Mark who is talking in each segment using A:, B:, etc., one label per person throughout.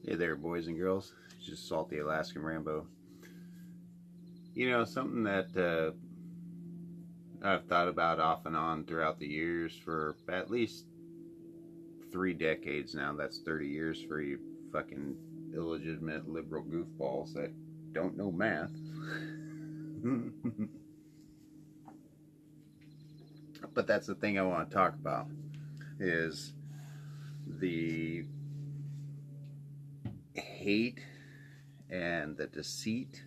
A: Hey there, boys and girls. It's just Salty Alaskan Rambo. You know, something that I've thought about off and on throughout the years for at least 3 decades now. That's 30 years for you fucking illegitimate liberal goofballs that don't know math. But that's the thing I want to talk about is the hate and the deceit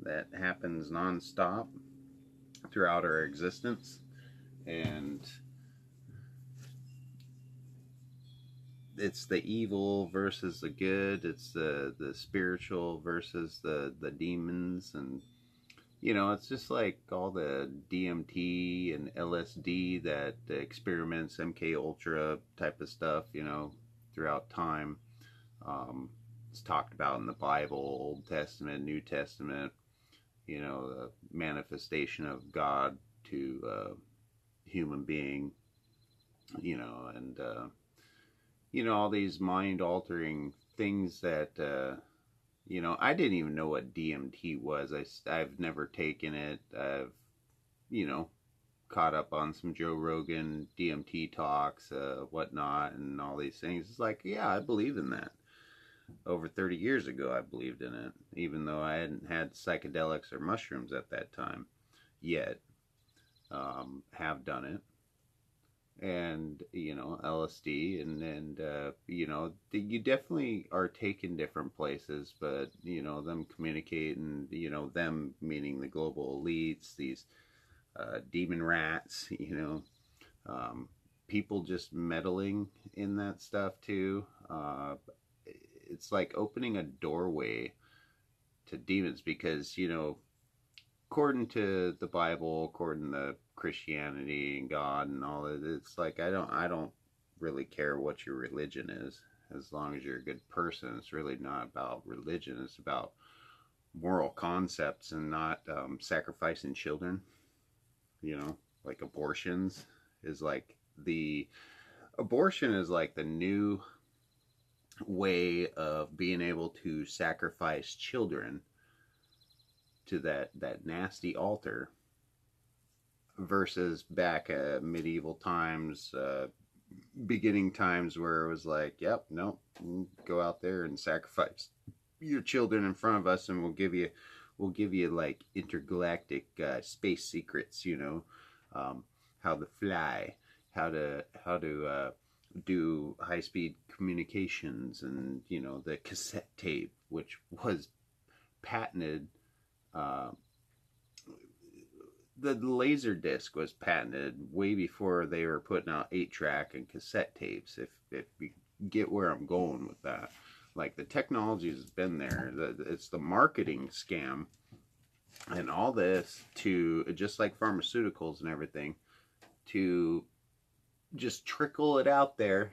A: that happens nonstop throughout our existence, and it's the evil versus the good. It's the spiritual versus the demons, and you know, it's just like all the DMT and LSD that experiments, MK Ultra type of stuff. You know, throughout time, it's talked about in the Bible, Old Testament, New Testament. You know, the manifestation of God to human being. You know, and you know, all these mind altering things that you know, I didn't even know what DMT was. I've never taken it. I've, you know, caught up on some Joe Rogan DMT talks, whatnot, and all these things. It's like, yeah, I believe in that. Over 30 years ago, I believed in it, even though I hadn't had psychedelics or mushrooms at that time yet. Have done it, and you know, LSD, and you know, you definitely are taken different places, but you know, them communicating, you know, them meaning the global elites, these demon rats, you know, people just meddling in that stuff too. It's like opening a doorway to demons because, you know, according to the Bible, according to Christianity and God and all that, it's like I don't really care what your religion is, as long as you're a good person. It's really not about religion. It's about moral concepts and not sacrificing children. You know, like abortions is like the abortion is like the new way of being able to sacrifice children to that nasty altar, versus back medieval times, beginning times, where it was like, yep, no, go out there and sacrifice your children in front of us, and we'll give you like intergalactic space secrets, you know, how to fly, how to do high speed communications, and you know, the cassette tape, which was patented. Uh, the laser disc was patented way before they were putting out 8-track and cassette tapes. If you get where I'm going with that, like the technology has been there. It's the marketing scam and all this, to just like pharmaceuticals and everything, to just trickle it out there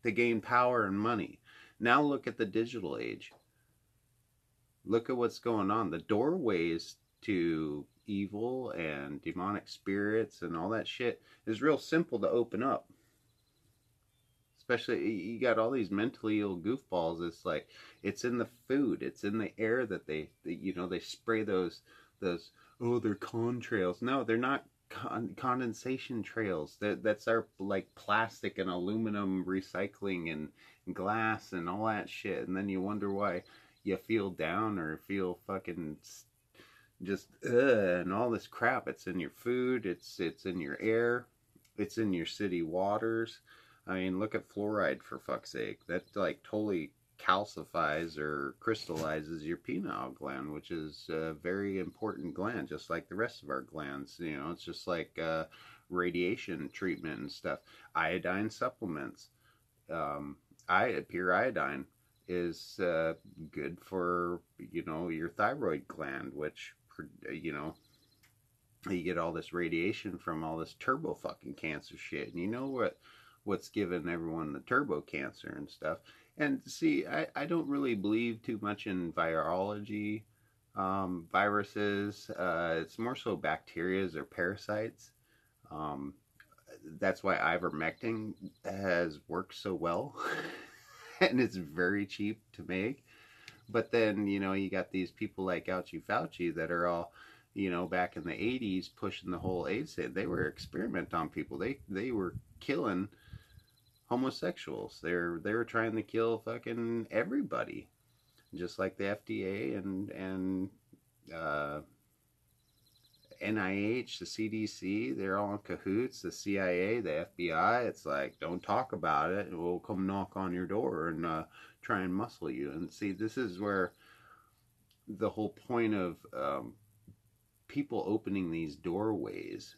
A: to gain power and money. Now look at the digital age. Look at what's going on. The doorways to evil and demonic spirits and all that shit is real simple to open up. Especially, you got all these mentally ill goofballs. It's like, it's in the food, it's in the air that you know, they spray those, oh, they're contrails. No, they're not condensation trails. That's our like plastic and aluminum recycling and glass and all that shit. And then you wonder why you feel down or feel fucking just and all this crap. It's in your food, it's in your air, it's in your city waters. I mean, look at fluoride, for fuck's sake. That like totally calcifies or crystallizes your pineal gland, which is a very important gland, just like the rest of our glands. You know, it's just like radiation treatment and stuff. Iodine supplements, pure iodine is good for, you know, your thyroid gland, which, you know, you get all this radiation from all this turbo fucking cancer shit. And you know what's giving everyone the turbo cancer and stuff. And see, I don't really believe too much in virology, viruses. It's more so bacterias or parasites. That's why ivermectin has worked so well. and it's very cheap to make. But then, you got these people like Ouchie Fauci that are all, back in the 80s pushing the whole AIDS thing. They were experimenting on people. They were killing homosexuals. They were trying to kill fucking everybody, just like the FDA and uh, NIH, the CDC. They're all in cahoots. The CIA, the FBI. It's like, don't talk about it, and we'll come knock on your door and try and muscle you. And see, this is where the whole point of people opening these doorways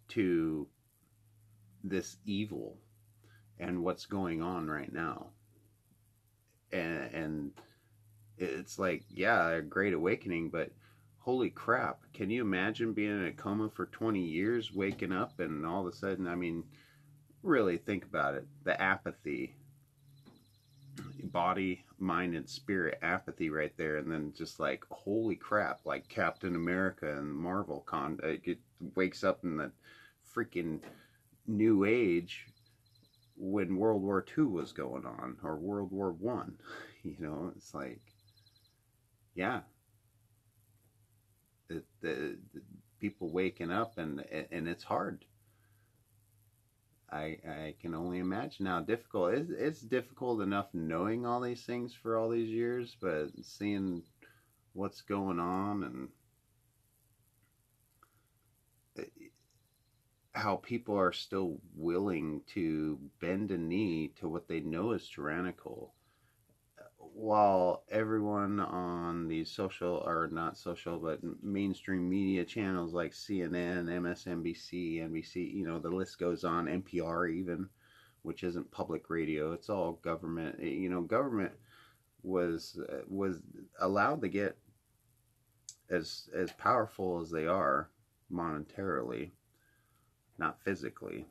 A: to this evil and what's going on right now. And it's like, yeah, a great awakening, but holy crap, can you imagine being in a coma for 20 years, waking up, and all of a sudden, I mean, really think about it. The apathy, body, mind, and spirit apathy right there, and then just like, holy crap, like Captain America and Marvel it wakes up in the freaking new age when World War II was going on, or World War One. It's like, yeah, the people waking up, and it's hard. I can only imagine how difficult it's difficult enough knowing all these things for all these years, but seeing what's going on and how people are still willing to bend a knee to what they know is tyrannical, while everyone on these social, or not social, but mainstream media channels like CNN, MSNBC, NBC, the list goes on, NPR even, which isn't public radio, it's all government. Government was allowed to get as powerful as they are monetarily, not physically,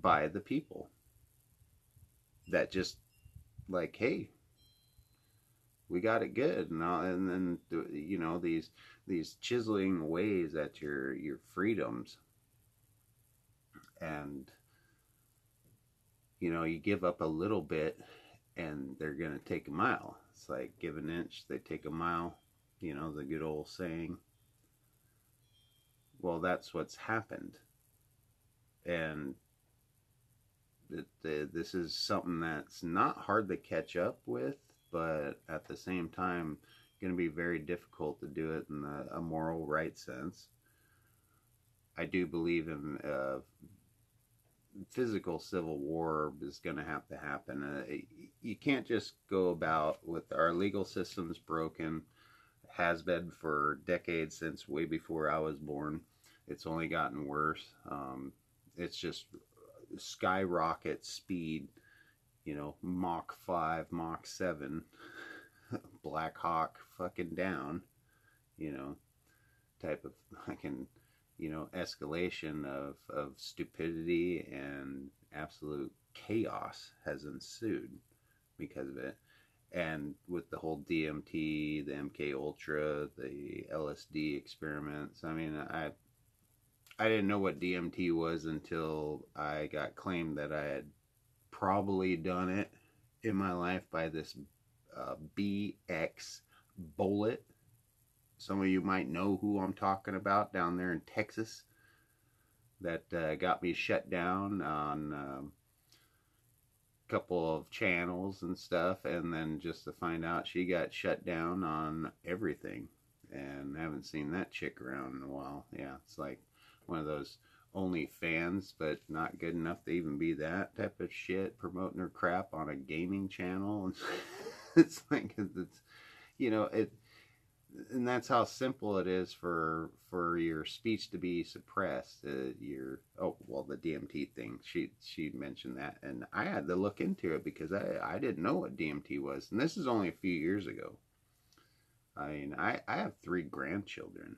A: by the people that just like, hey, we got it good, and then these chiseling ways at your freedoms, and you give up a little bit, and they're gonna take a mile. It's like, give an inch, they take a mile. The good old saying. Well, that's what's happened, and this is something that's not hard to catch up with, but at the same time, going to be very difficult to do it in a moral right sense. I do believe in physical civil war is going to happen. You can't just go about with our legal systems broken, has been for decades, since way before I was born. It's only gotten worse. It's just skyrocket speed, Mach 5, Mach 7, Black Hawk fucking down, type of fucking, escalation of stupidity and absolute chaos has ensued because of it. And with the whole DMT, the MK Ultra, the LSD experiments, I mean, I didn't know what DMT was until I got claimed that I had probably done it in my life by this BX Bullet. Some of you might know who I'm talking about down there in Texas, that got me shut down on a couple of channels and stuff, and then just to find out she got shut down on everything, and I haven't seen that chick around in a while. Yeah, it's like one of those only fans, but not good enough to even be that type of shit, promoting her crap on a gaming channel. And it's like, it's, it, and that's how simple it is for your speech to be suppressed. The DMT thing, she mentioned that, and I had to look into it because I didn't know what DMT was, and this is only a few years ago. I mean, I have 3 grandchildren.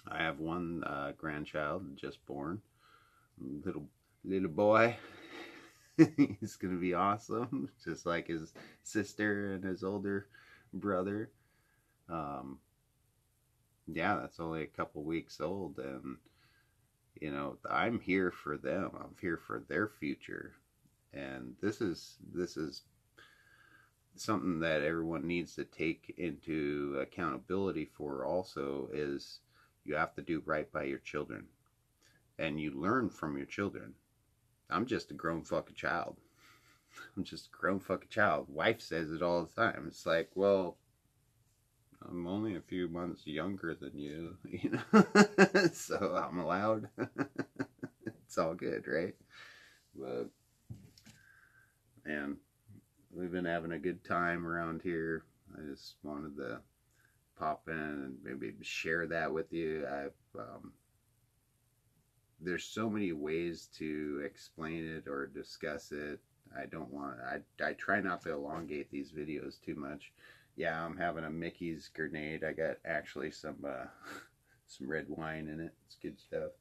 A: I have one grandchild just born, little boy. He's gonna be awesome, just like his sister and his older brother. Yeah, that's only a couple weeks old, and I'm here for them. I'm here for their future. And this is something that everyone needs to take into accountability for also, is you have to do right by your children, and you learn from your children. I'm just a grown fucking child. I'm just a grown fucking child. Wife says it all the time. It's like, well, I'm only a few months younger than you, you know, so I'm allowed. It's all good, right? But, man, we've been having a good time around here. I just wanted to pop in and maybe share that with you. There's so many ways to explain it or discuss it. I don't want, I try not to elongate these videos too much. Yeah, I'm having a Mickey's grenade. I got actually some some red wine in it. It's good stuff.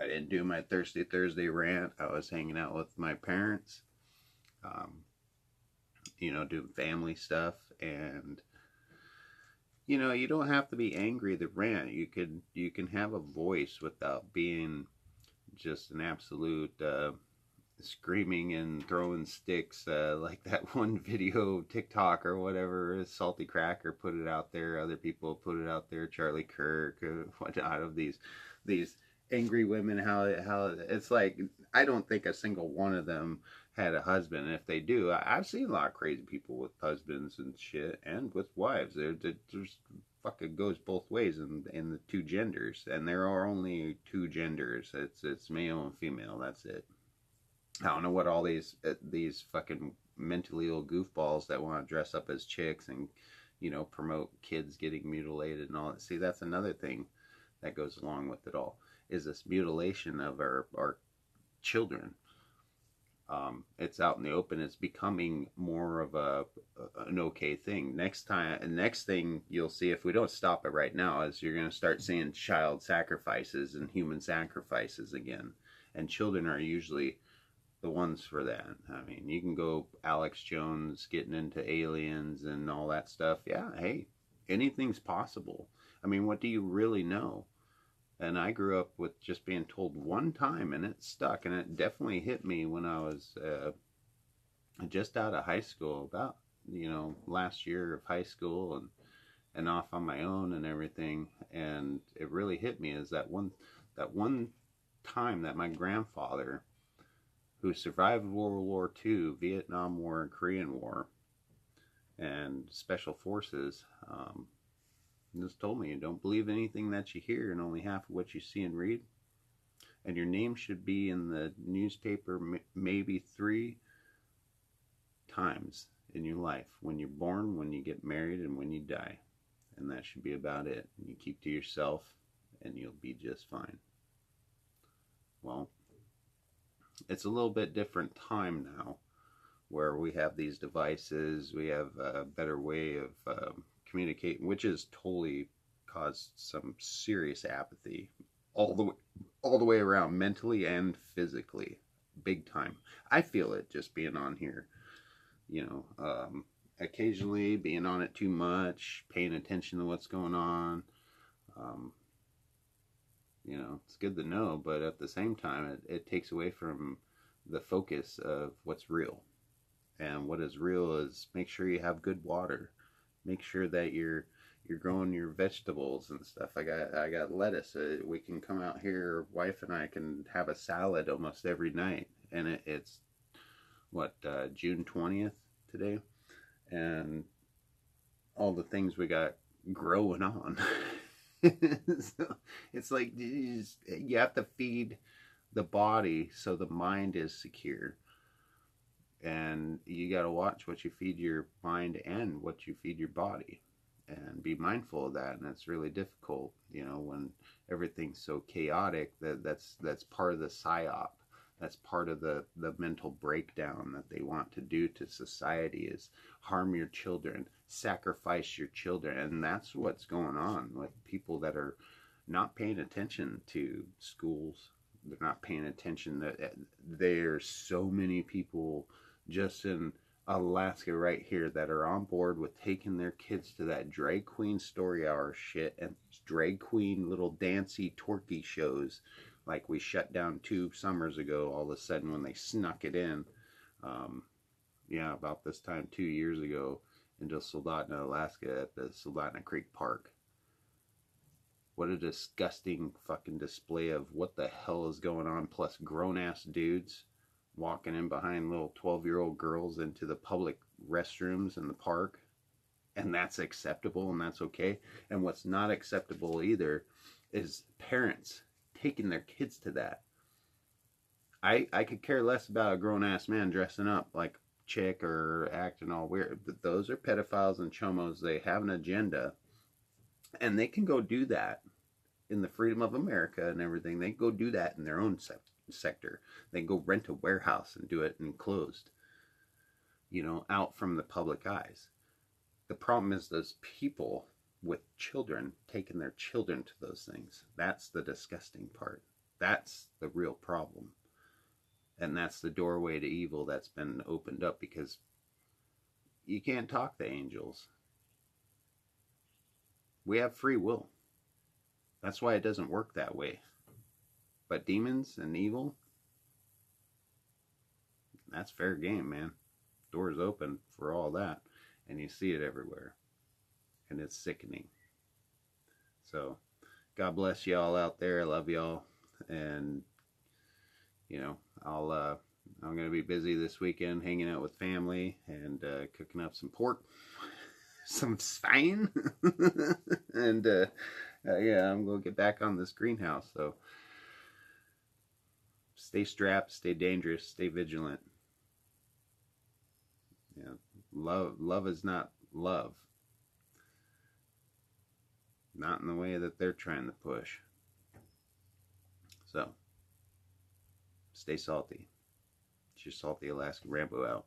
A: I didn't do my Thirsty Thursday rant. I was hanging out with my parents, um, you know, doing family stuff. And you know, you don't have to be angry to rant. You can have a voice without being just an absolute screaming and throwing sticks, like that one video, TikTok or whatever, Salty Cracker put it out there, other people put it out there, Charlie Kirk, whatnot, of these angry women. How it's like, I don't think a single one of them had a husband. And if they do, I've seen a lot of crazy people with husbands and shit, and with wives. There's fucking goes both ways in the two genders, and there are only two genders. It's male and female. That's it. I don't know what all these fucking mentally ill goofballs that want to dress up as chicks and, you know, promote kids getting mutilated and all that. See, that's another thing that goes along with it all, is this mutilation of our children. It's out in the open. It's becoming more of an okay thing. Next thing you'll see, if we don't stop it right now, is you're going to start seeing child sacrifices and human sacrifices again. And children are usually the ones for that. I mean, you can go Alex Jones getting into aliens and all that stuff. Yeah, hey, anything's possible. I mean, what do you really know? And I grew up with just being told one time, and it stuck. And it definitely hit me when I was just out of high school, about, you know, last year of high school, and off on my own and everything. And it really hit me, is that one time that my grandfather, who survived World War II, Vietnam War, and Korean War, and Special Forces, just told me, don't believe anything that you hear and only half of what you see and read. And your name should be in the newspaper maybe 3 times in your life: when you're born, when you get married, and when you die. And that should be about it. And you keep to yourself and you'll be just fine. Well, it's a little bit different time now, where we have these devices, we have a better way of communicating, which has totally caused some serious apathy all the way around, mentally and physically, big time. I feel it just being on here, you know, occasionally being on it too much, paying attention to what's going on. You know, it's good to know, but at the same time, it takes away from the focus of what's real. And what is real is, make sure you have good water. Make sure that you're growing your vegetables and stuff. I got lettuce. We can come out here, wife and I can have a salad almost every night. And it's what, June 20th today, and all the things we got growing on. So it's like, you have to feed the body so the mind is secure. And you got to watch what you feed your mind and what you feed your body, and be mindful of that. And it's really difficult, you know, when everything's so chaotic. That's part of the psyop. That's part of the mental breakdown that they want to do to society, is harm your children, sacrifice your children. And that's what's going on with people that are not paying attention to schools. They're not paying attention. That there's so many people just in Alaska right here that are on board with taking their kids to that drag queen story hour shit and drag queen little dancey twerky shows like we shut down 2 summers ago, all of a sudden when they snuck it in, yeah, about this time 2 years ago, into Soldotna, Alaska, at the Soldotna Creek Park. What a disgusting fucking display of what the hell is going on, plus grown-ass dudes walking in behind little 12-year-old girls into the public restrooms in the park. And that's acceptable and that's okay. And what's not acceptable either is parents taking their kids to that. I could care less about a grown-ass man dressing up like chick or acting all weird. But those are pedophiles and chomos. They have an agenda, and they can go do that in the freedom of America and everything. They can go do that in their own sector. They can go rent a warehouse and do it enclosed, out from the public eyes. The problem is those people with children taking their children to those things. That's the disgusting part. That's the real problem. And that's the doorway to evil that's been opened up, because you can't talk to angels. We have free will. That's why it doesn't work that way. But demons and evil, that's fair game, man. Doors open for all that. And you see it everywhere. And it's sickening. So, God bless y'all out there. I love y'all. And, I'm going to be busy this weekend hanging out with family and cooking up some pork. Some Svein. And, yeah, I'm going to get back on this greenhouse. So, stay strapped, stay dangerous, stay vigilant. Yeah, love is not love. Not in the way that they're trying to push. So, stay salty. It's your Salty Alaskan Rambo out.